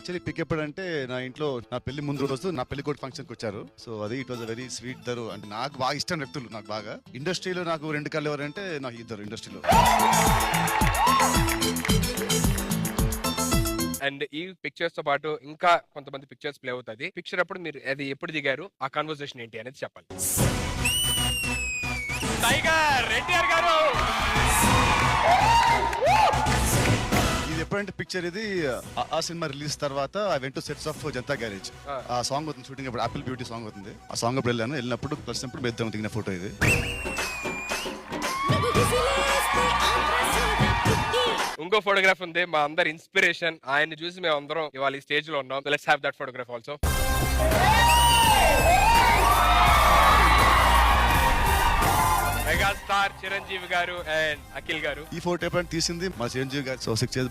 Actually pick ఎప్పుడంటే నా ఇంట్లో నా పెళ్లి ముందు రోజు నా పెళ్లి కోటి ఫంక్షన్ కి వచ్చారు. సో అది ఇట్ వాజ్ వెరీ స్వీట్ దరు. అంటే నాకు బాగా ఇష్టం వ్యక్తులు, నాకు బాగా ఇండస్ట్రీలో నాకు 2 కళ్ళు ఎవరంటే నాకు ఇద్దరు ఇండస్ట్రీలో. అండ్ ఈ పిక్చర్స్ తో పాటు ఇంకా కొంతమంది పిక్చర్స్ ప్లే అవుతుంది. పిక్చర్ అప్పుడు మీరు అది ఎప్పుడు దిగారు, ఆ కన్వర్సేషన్ ఏంటి అనేది చెప్పాలి. టైగర్ ఎన్టీఆర్ గారు ఇది ఎప్పుడంటే పిక్చర్ ఇది ఆ సినిమా రిలీజ్ తర్వాత I went to sets of Janata garage. ఆ సాంగ్ అవుతుంది షూటింగ్, అప్పుడు ఆపిల్ బ్యూటీ సాంగ్ అవుతుంది. ఆ సాంగ్ అప్పుడు వెళ్ళినప్పుడు కలిసినప్పుడు మేము దిగిన ఫోటో ఇది. ఇంకో ఫోటోగ్రాఫ్ ఉంది, మా అందరి ఇన్స్పిరేషన్. ఆయన్ని చూసి మేము అందరం ఇవాళ ఈ స్టేజ్ లో ఉన్నాం. Let's have that photograph also. Megastar Chiranjeevi గారు అండ్ అఖిల్ గారు. ఈ ఫోటో ఎప్పుడంటే తీసింది మా చిరంజీవి గారు. So 6 years